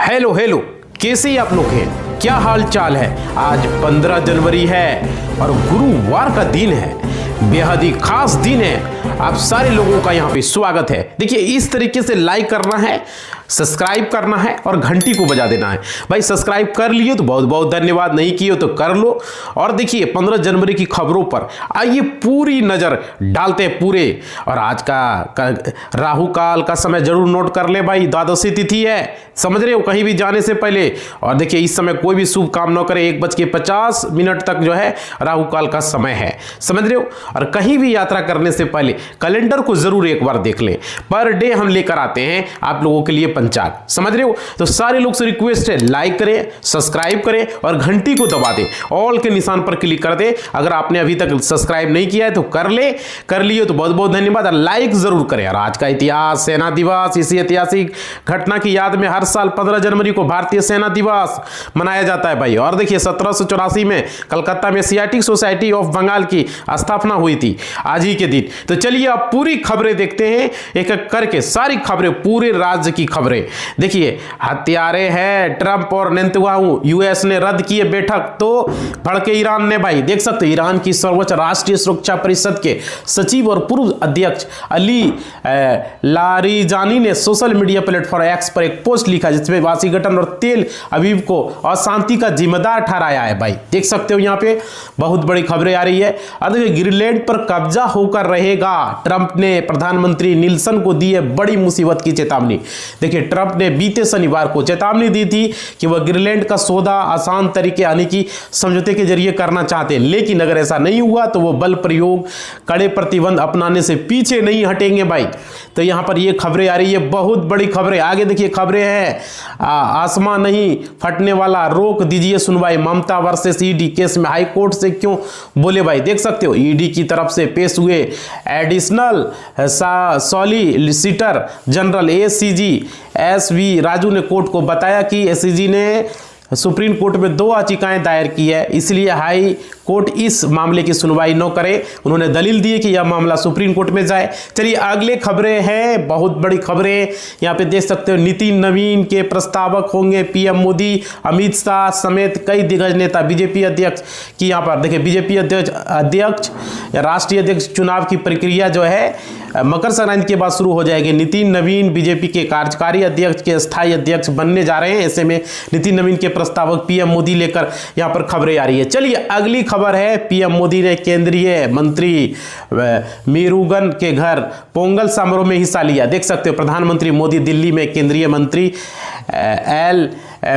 Hello hello, कैसे आप लोग हैं? क्या हाल चाल है? आज 15 जनवरी है और गुरुवार का दिन है, बेहद ही खास दिन है। आप सारे लोगों का यहाँ पे स्वागत है। देखिए, इस तरीके से लाइक करना है, सब्सक्राइब करना है और घंटी को बजा देना है। भाई सब्सक्राइब कर लिए तो बहुत बहुत धन्यवाद, नहीं किए तो कर लो। और देखिए 15 जनवरी की खबरों पर आइए पूरी नजर डालते हैं पूरे। और आज का राहु काल का समय जरूर नोट कर ले भाई, द्वादशी तिथि है, समझ रहे हो, कहीं भी जाने से पहले। और देखिए इस समय कोई भी शुभ काम न करे, 1:50 तक जो है राहु काल का समय है, समझ रहे हो। और कहीं भी यात्रा करने से पहले कैलेंडर को जरूर एक बार देख लें। पर डे हम लेकर आते हैं आप लोगों के लिए पंचांग, समझ रहे हो। तो सारे लोग से रिक्वेस्ट है, लाइक करें, सब्सक्राइब करें और घंटी को दबा दें, ऑल के निशान पर क्लिक कर दें। अगर आपने अभी तक सब्सक्राइब नहीं किया है तो कर ले, कर लिए तो बहुत बहुत धन्यवाद। और लाइक जरूर करें। और आज का इतिहास, सेना दिवस, इसी ऐतिहासिक घटना की याद में हर साल 15 जनवरी को भारतीय सेना दिवस मनाया जाता है भाई। और देखिए 1784 में कलकत्ता में एशियाटिक सोसाइटी ऑफ बंगाल की स्थापना हुई थी आज ही के दिन। तो चलिए आप पूरी खबरें देखते हैं, एक एक करके सारी खबरें, पूरे राज्य की खबरें। देखिए हत्यारे हैं, ट्रंप और नेतन्याहू, यूएस ने रद्द किए बैठक तो भड़के ईरान ने भाई। देख सकते ईरान की सर्वोच्च राष्ट्रीय सुरक्षा परिषद के सचिव और पूर्व अध्यक्ष अली लारिजानी ने सोशल मीडिया प्लेटफॉर्म एक्स पर एक पोस्ट लिखा जिसमें वाशिंगटन और तेल अवीव को अशांति का जिम्मेदार ठहराया है भाई। देख सकते हो यहाँ पे बहुत बड़ी खबरें आ रही है। और देखिए ग्रीनलैंड पर कब्जा होकर रहेगा, ट्रंप ने प्रधानमंत्री निल्सन को दी है बड़ी मुसीबत की चेतावनी। देखिए ट्रंप ने बीते शनिवार को चेतावनी दी थी कि वह ग्रीनलैंड का सौदा आसान तरीके यानी कि समझौते के जरिए करना चाहते हैं, लेकिन अगर ऐसा नहीं हुआ तो वो बल प्रयोग, कड़े प्रतिबंध अपनाने से पीछे नहीं हटेंगे भाई। तो यहां पर ये खबरें आ रही है, बहुत बड़ी खबरें। आगे देखिए खबरें हैं, आसमां नहीं फटने वाला, रोक दीजिए सुनवाई, ममता वर्सेस ईडी केस में हाई कोर्ट से क्यों बोले भाई। देख सकते हो ईडी की तरफ से पेश हुए additional solicitor general ASG SV Raju ने कोर्ट को बताया कि एसीजी ने सुप्रीम कोर्ट में 2 याचिकाएं दायर की है, इसलिए हाई कोर्ट इस मामले की सुनवाई न करे। उन्होंने दलील दी कि यह मामला सुप्रीम कोर्ट में जाए। चलिए अगले खबरें हैं, बहुत बड़ी खबरें यहाँ पे देख सकते हो। नितिन नवीन के प्रस्तावक होंगे पीएम मोदी, अमित शाह समेत कई दिग्गज नेता। बीजेपी अध्यक्ष की यहाँ पर देखिए बीजेपी अध्यक्ष राष्ट्रीय अध्यक्ष चुनाव की प्रक्रिया जो है मकर संक्रांति के बाद शुरू हो जाएगी। नितिन नवीन बीजेपी के कार्यकारी अध्यक्ष के स्थायी अध्यक्ष बनने जा रहे हैं। ऐसे में नितिन नवीन के प्रस्तावक पीएम मोदी लेकर यहां पर खबरें आ रही है। चलिए अगली खबर है, पीएम मोदी ने केंद्रीय मंत्री मेरुगन के घर पोंगल समारोह में हिस्सा लिया। देख सकते हो प्रधानमंत्री मोदी दिल्ली में केंद्रीय मंत्री एल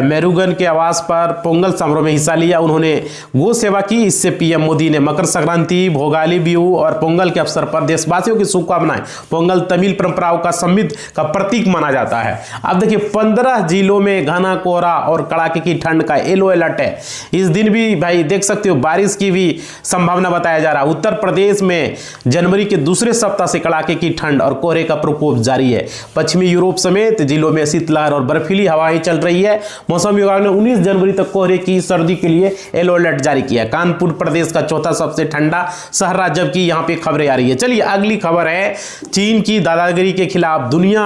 मेरुगन के आवास पर पोंगल समारोह में हिस्सा लिया। उन्होंने गो सेवा की। इससे पीएम मोदी ने मकर संक्रांति, भोगाली बिहू और पोंगल के अवसर पर देशवासियों की शुभकामनाएं। पोंगल तमिल परंपराओं का समृद्धि का प्रतीक माना जाता है। अब देखिए 15 जिलों में घना कोहरा और कड़ाके की ठंड का येलो अलर्ट है। इस दिन भी भाई देख सकते हो बारिश की भी संभावना बताया जा रहा है। उत्तर प्रदेश में जनवरी के दूसरे सप्ताह से कड़ाके की ठंड और कोहरे का प्रकोप जारी है। पश्चिमी यूरोप समेत जिलों में शीतलहर और बर्फीली हवाएं चल रही है। मौसम विभाग ने 19 जनवरी तक कोहरे की सर्दी के लिए येलो अलर्ट जारी किया। कानपुर प्रदेश का चौथा सबसे ठंडा शहर रहा, जबकि यहां पे खबरें आ रही है। चलिए अगली खबर है, चीन की दादागिरी के खिलाफ दुनिया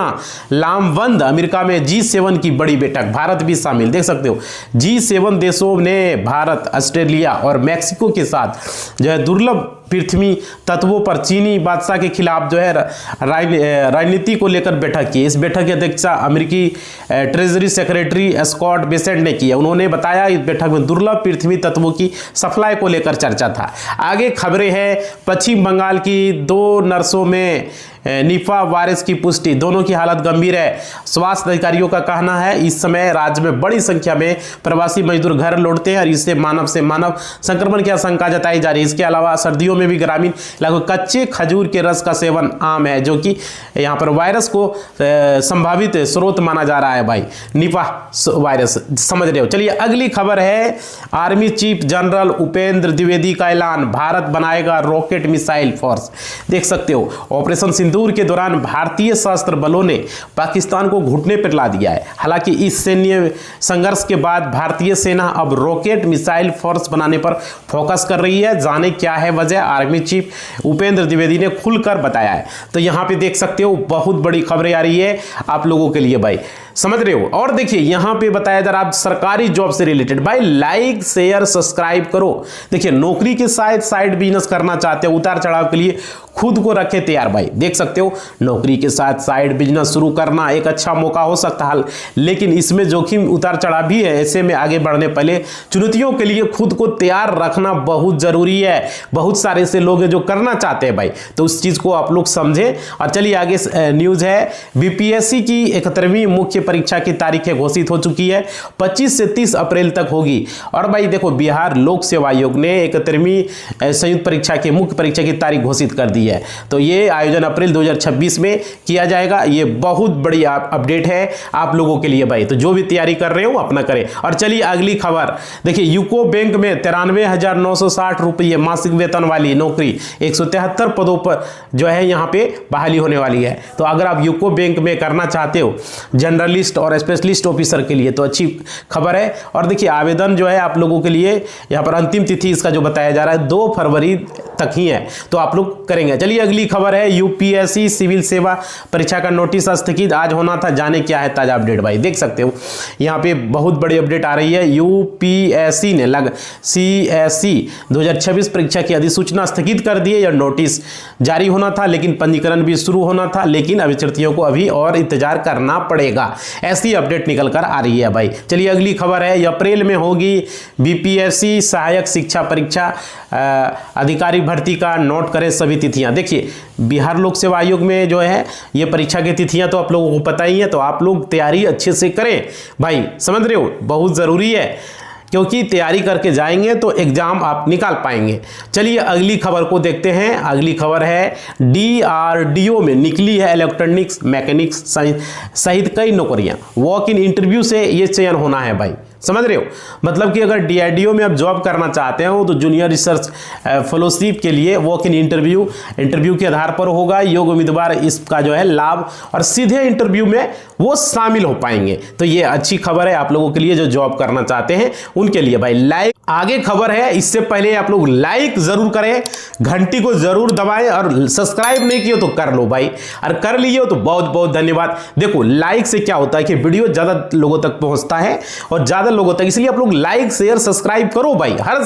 लामबंद। अमेरिका में G7 की बड़ी बैठक, भारत भी शामिल। देख सकते हो G7 देशों ने भारत, ऑस्ट्रेलिया और मैक्सिको के साथ जो है दुर्लभ पृथ्वी तत्वों पर चीनी बादशाह के खिलाफ जो है राजनीति को लेकर बैठक की। इस बैठक की अध्यक्षता अमेरिकी ट्रेजरी सेक्रेटरी स्कॉट बेसेंट ने की। उन्होंने बताया इस बैठक में दुर्लभ पृथ्वी तत्वों की सप्लाई को लेकर चर्चा था। आगे खबरें हैं, पश्चिम बंगाल की 2 नर्सों में निपा वायरस की पुष्टि, दोनों की हालत गंभीर है। स्वास्थ्य अधिकारियों का कहना है इस समय राज्य में बड़ी संख्या में प्रवासी मजदूर घर लौटते हैं और इससे मानव से मानव संक्रमण की आशंका जताई जा रही है। इसके अलावा सर्दियों में भी ग्रामीण इलाकों कच्चे खजूर के रस का सेवन आम है, जो कि यहाँ पर वायरस को संभावित स्रोत माना जा रहा है भाई, निपा वायरस, समझ रहे हो। चलिए अगली खबर है, army chief general Upendra Dwivedi का ऐलान, भारत बनाएगा रॉकेट मिसाइल फोर्स। देख सकते हो ऑपरेशन सिंदूर के दौरान भारतीय सशस्त्र बलों ने पाकिस्तान को घुटने पर ला दिया है। हालांकि इस सैन्य संघर्ष के बाद भारतीय सेना अब रॉकेट मिसाइल फोर्स बनाने पर फोकस कर रही है। जाने क्या है वजह, आर्मी चीफ उपेंद्र द्विवेदी ने खुलकर बताया है। तो यहां पे देख सकते हो बहुत बड़ी खबरें आ रही है आप लोगों के लिए भाई। समझ रहे हो। और देखिए यहां पे बताया जा रहा है सरकारी जॉब से रिलेटेड, भाई लाइक शेयर सब्सक्राइब करो। देखिए नौकरी के साथ साइड बिजनेस करना चाहते हो, उतार चढ़ाव के लिए खुद को रखे तैयार भाई। देख सकते हो नौकरी के साथ साइड बिजनेस शुरू करना एक अच्छा मौका हो सकता है, लेकिन इसमें जोखिम उतार चढ़ाव भी है। ऐसे में आगे बढ़ने पहले चुनौतियों के लिए खुद को तैयार रखना बहुत जरूरी है। बहुत सारे ऐसे लोग हैं जो करना चाहते हैं भाई, तो उस चीज को आप लोग समझें। और चलिए आगे न्यूज है, बीपीएससी की 71वीं मुख्य परीक्षा की तारीखें घोषित हो चुकी है, 25 से 30 अप्रैल तक होगी। और भाई देखो बिहार लोक सेवा आयोग ने 71वीं संयुक्त परीक्षा की मुख्य परीक्षा की तारीख घोषित कर दी है, तो ये आयोजन अप्रैल 2026 में किया जाएगा। ये बहुत बड़ी अपडेट है आप लोगों के लिए भाई, तो जो भी तैयारी कर रहे हो अपना करें। और चलिए अगली खबर देखिए, यूको बैंक में 93,960 रुपये मासिक वेतन वाली नौकरी 173 पदों पर जो है यहाँ पे बहाली होने वाली है। तो अगर आप यूको बैंक में करना चाहते हो जनरलिस्ट और स्पेशलिस्ट ऑफिसर के लिए तो अच्छी खबर है। और देखिए आवेदन जो है आप लोगों के लिए यहाँ पर अंतिम तिथि इसका जो बताया जा रहा है 2 फरवरी तक ही है, तो आप लोग करेंगे। चलिए अगली खबर है, यूपीएससी सिविल सेवा परीक्षा का नोटिस स्थगित आज होना था, जाने क्या है ताजा अपडेट भाई। देख सकते हो यहाँ पे बहुत बड़ी अपडेट आ रही है, यूपीएससी ने सीएससी 2026 परीक्षा की अधिसूचना स्थगित कर दी है। यह नोटिस जारी होना था लेकिन पंजीकरण भी शुरू होना था, लेकिन अभ्यर्थियों को अभी और इंतजार करना पड़ेगा, ऐसी अपडेट निकल कर आ रही है भाई। चलिए अगली खबर है, अप्रैल में होगी बीपीएससी सहायक शिक्षा परीक्षा अधिकारी भर्ती का, नोट करें सभी तिथियां। देखिए बिहार लोक सेवा आयोग में जो है ये परीक्षा की तिथियां तो आप लोगों को पता ही है, तो आप लोग तैयारी अच्छे से करें भाई, समझ रहे हो, बहुत जरूरी है, क्योंकि तैयारी करके जाएंगे तो एग्जाम आप निकाल पाएंगे। चलिए अगली खबर को देखते हैं। अगली खबर है, डीआरडीओ में निकली है इलेक्ट्रॉनिक्स मैकेनिक्स सहित कई नौकरियां, वॉक इन इंटरव्यू से ये चयन होना है भाई, समझ रहे हो। मतलब कि अगर डीआरडीओ में आप जॉब करना चाहते हो तो जूनियर रिसर्च फेलोशिप के लिए वॉक इन इंटरव्यू के आधार पर होगा। योग्य उम्मीदवार इसका जो है लाभ और सीधे इंटरव्यू में वो शामिल हो पाएंगे, तो ये अच्छी खबर है आप लोगों के लिए जो जॉब करना चाहते हैं उनके लिए भाई। लाइक आगे खबर है, इससे पहले आप लोग लाइक जरूर करें, घंटी को जरूर दबाएं, और सब्सक्राइब नहीं किए तो कर लो भाई, और कर लिए हो तो बहुत बहुत धन्यवाद। देखो लाइक से क्या होता है कि वीडियो ज्यादा लोगों तक पहुंचता है और ज्यादा लोगों तक, इसलिए आप लोग लाइक शेयर सब्सक्राइब करो भाई, हर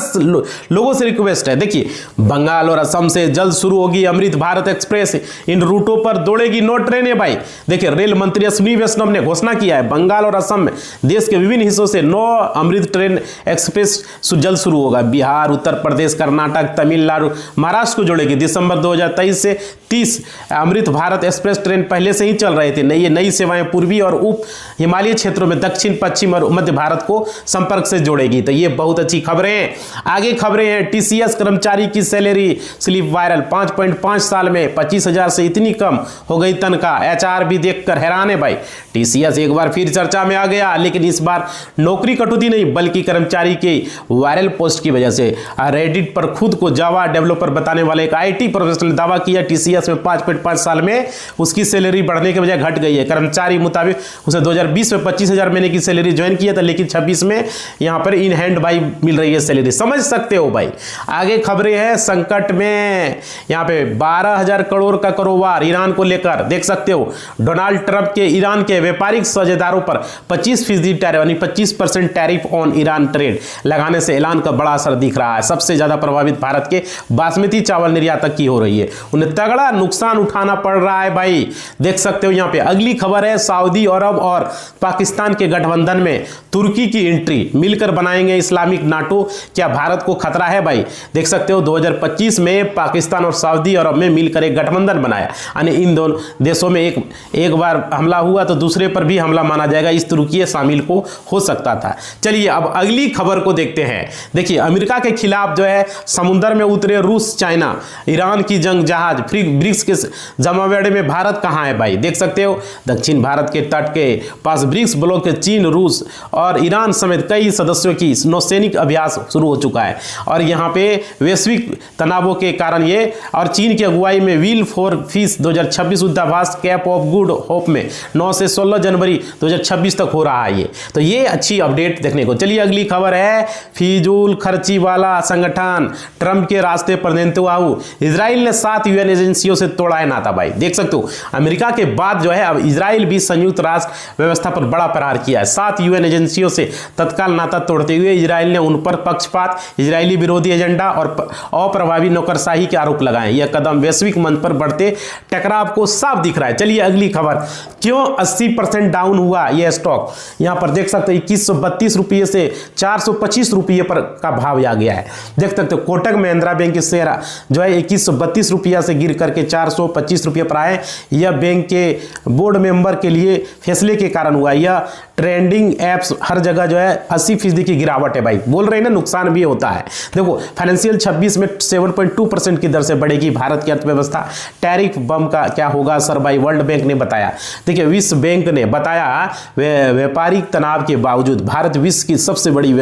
लोगों से रिक्वेस्ट है। देखिए बंगाल और असम से जल्द शुरू होगी अमृत भारत एक्सप्रेस, इन रूटों पर दौड़ेगी 9 ट्रेनें भाई। देखिए रेल मंत्री अश्विनी वैष्णव ने घोषणा किया है, बंगाल और असम में देश के विभिन्न हिस्सों से 9 अमृत ट्रेन एक्सप्रेस जल्द शुरू होगा। बिहार, उत्तर प्रदेश, कर्नाटक, तमिलनाडु, महाराष्ट्र को जोड़ेगी। दिसंबर 2023 से 30 अमृत भारत एक्सप्रेस ट्रेन पहले से ही चल रहे थे। ये नई सेवाएं पूर्वी और उप हिमालयी क्षेत्रों में दक्षिण, पश्चिम और मध्य भारत को संपर्क से जोड़ेगी, तो ये बहुत अच्छी खबरें हैं। आगे खबरें हैं, टीसीएस कर्मचारी की सैलरी स्लिप वायरल, 5.5 साल में 25,000 से इतनी कम हो गई तनख्वाह। एचआर भी देखकर हैरान है भाई। टीसीएस एक बार फिर चर्चा में आ गया, लेकिन इस बार नौकरी कटौती नहीं बल्कि कर्मचारी के वायरल पोस्ट की वजह से। रेडिट पर खुद को जावा डेवलपर बताने वाले एक आईटी प्रोफेशनल ने दावा किया टीसीएस में 5.5 साल में उसकी सैलरी बढ़ने के बजाय घट गई है। कर्मचारी मुताबिक उसे 2020 में 25,000 महीने की सैलरी ज्वाइन किया था, लेकिन 26 में यहां पर इन हैंड भाई मिल रही है सैलरी, समझ सकते हो भाई। आगे खबरें हैं, संकट में यहां पे 12,000 करोड़ का कारोबार ईरान को लेकर, देख सकते हो। डोनाल्ड ट्रंप के ईरान के व्यापारिक साझेदारों पर 25% टैरिफ यानी 25% टैरिफ ऑन ईरान ट्रेड लगाने से ऐलान का बड़ा असर दिख रहा है। सबसे ज्यादा प्रभावित भारत के बासमती चावल निर्यातक की हो रही है, उन्हें तगड़ा नुकसान उठाना पड़ रहा है भाई, देख सकते हो यहां पे। अगली खबर है, सऊदी अरब और पाकिस्तान के गठबंधन में तुर्की की एंट्री, मिलकर बनाएंगे इस्लामिक नाटो, क्या भारत को खतरा है भाई। देख सकते हो 2025 में पाकिस्तान और सऊदी अरब में मिलकर एक गठबंधन बनाया, यानी इन दोनों देशों में एक बार हमला हुआ तो दूसरे पर भी हमला माना जाएगा, इस तुर्की शामिल को हो सकता था। चलिए अब अगली खबर को देखते हैं। देखिए अमेरिका के खिलाफ जो है समुद्र में उतरे रूस, चाइना, ईरान की जंग जहाज, ब्रिक्स के जमावड़े में भारत कहां है भाई। देख सकते हो दक्षिण भारत के तट के पास ब्रिक्स ब्लॉक के चीन, रूस और ईरान समेत कई सदस्यों की नौसैनिक अभ्यास शुरू हो चुका है, और यहां पे वैश्विक तनावों के कारण ये, और चीन की अगुवाई में व्हील फॉर पीस 2026 युद्धाभ्यास कैप ऑफ गुड होप में 9 से 16 जनवरी 2026 तक हो रहा है ये, तो ये अच्छी अपडेट देखने को। चलिए अगली खबर है, फिजूल खर्ची वाला संगठन ट्रंप के रास्ते पर नेतन्याहू, इजराइल ने 7 यूएन एजेंसियों एजेंसियों से तोड़ा है नाता भाई। देख सकते हो अमेरिका के बाद जो है अब इजराइल भी संयुक्त राष्ट्र व्यवस्था पर बड़ा प्रहार किया है। 7 यूएन एजेंसियों से तत्काल नाता तोड़ते हुए इजराइल ने उन पर पक्षपात, इजरायली विरोधी एजेंडा और अप्रभावी नौकरशाही के आरोप लगाए। यह कदम वैश्विक मंच पर बढ़ते टकराव को साफ दिख रहा है। चलिए अगली खबर, क्यों 80% डाउन हुआ यह स्टॉक। यहां पर देख सकते हो 2132 रुपये से 425 रुपये पर का भाव आ गया है। देख सकते हो कोटक महिंद्रा बैंक के शेयर जो है 2132 रुपया से गिर करके 425 रुपये पर आए। यह बैंक के बोर्ड मेंबर के लिए फैसले के कारण हुआ। यह ट्रेंडिंग एप्स हर जगह जो है 80% की गिरावट है भाई। बोल रहे हैं ना नुकसान भी होता है। देखो फाइनेंशियल 26 में 7.2% की दर से बढ़ेगी भारत की अर्थव्यवस्था। टैरिफ बम का क्या होगा असर भाई, वर्ल्ड बैंक ने बताया। देखिए विश्व बैंक ने बताया व्यापारिक तनाव के बावजूद भारत विश्व की सबसे बड़ी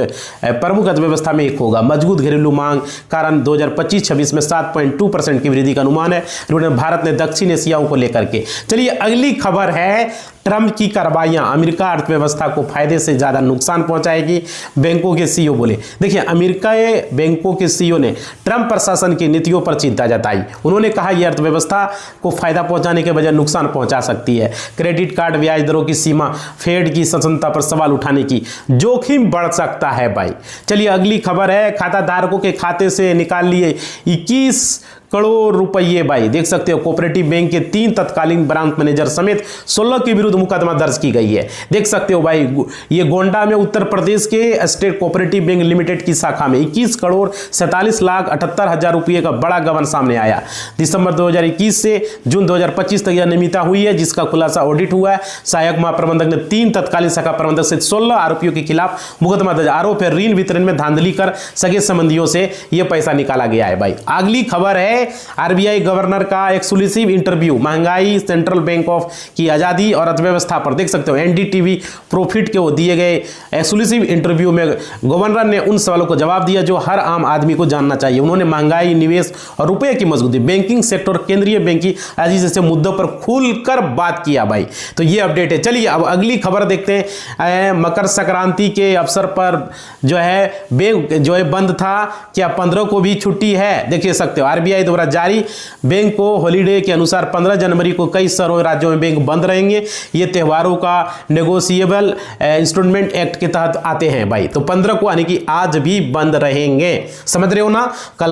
प्रमुख अर्थव्यवस्था में एक होगा। मजबूत घरेलू मांग कारण 2025-26 में 7.2% की वृद्धि का अनुमान है भारत ने दक्षिण एशियाओं को लेकर के। चलिए अगली खबर है, ट्रंप की कार्रवाइयां अमेरिका अर्थव्यवस्था को फायदे से ज्यादा नुकसान पहुंचाएगी, बैंकों के सीईओ बोले। देखिए अमेरिका बैंकों के सीईओ ने ट्रंप प्रशासन की नीतियों पर चिंता जताई। उन्होंने कहा यह अर्थव्यवस्था को फायदा पहुंचाने के बजाय नुकसान पहुंचा सकती है। क्रेडिट कार्ड ब्याज दरों की सीमा, फेड की स्वतंत्रता पर सवाल उठाने की जोखिम बढ़ सकता है भाई। चलिए अगली खबर है, खाता धारकों के खाते से निकाल लिए 21 करोड़ रुपये भाई। देख सकते हो कोऑपरेटिव बैंक के 3 तत्कालीन ब्रांच मैनेजर समेत 16 के विरुद्ध मुकदमा दर्ज की गई है। देख सकते हो भाई ये गोंडा में उत्तर प्रदेश के स्टेट कोऑपरेटिव बैंक लिमिटेड की शाखा में 21 करोड़ 47 लाख 78 हजार रुपये का बड़ा गबन सामने आया। दिसंबर 2021 से जून 2025 तक यह नियमितता हुई है, जिसका खुलासा ऑडिट हुआ है। सहायक महाप्रबंधक ने 3 तत्कालीन शाखा प्रबंधक से 16 आरोपियों के खिलाफ मुकदमा दर्ज। आरोप है ऋण वितरण में धांधली कर सगे संबंधियों से यह पैसा निकाला गया है भाई। अगली खबर है, आरबीआई गवर्नर का एक्सक्लूसिव इंटरव्यू, महंगाई, सेंट्रल बैंक ऑफ की आजादी और अर्थव्यवस्था पर। देख सकते हो एनडीटीवी प्रॉफिट के वो दिए गए एक्सक्लूसिव इंटरव्यू में गवर्नर ने उन सवालों को जवाब दिया जो हर आम आदमी को जानना चाहिए। उन्होंने महंगाई, निवेश और रुपए की मजबूती, बैंकिंग सेक्टर, केंद्रीय बैंक की आजादी जैसे मुद्दों पर खुलकर बात किया भाई। तो ये अपडेट है। चलिए अब अगली खबर देखते हैं, मकर संक्रांति के अवसर पर जो है बैंक जो है बंद था, क्या 15 को भी छुट्टी है। देखिए सकते हो आरबीआई द्वारा जारी बैंक को हॉलीडे के अनुसार 15 जनवरी को कई शहरों राज्यों में बैंक बंद रहेंगे। ये त्योहारों का नेगोशिएबल इंस्ट्रूमेंट एक्ट के तहत आते हैं भाई। तो 15 को यानी कि आज भी बंद रहेंगे, समझ रहे हो ना। कल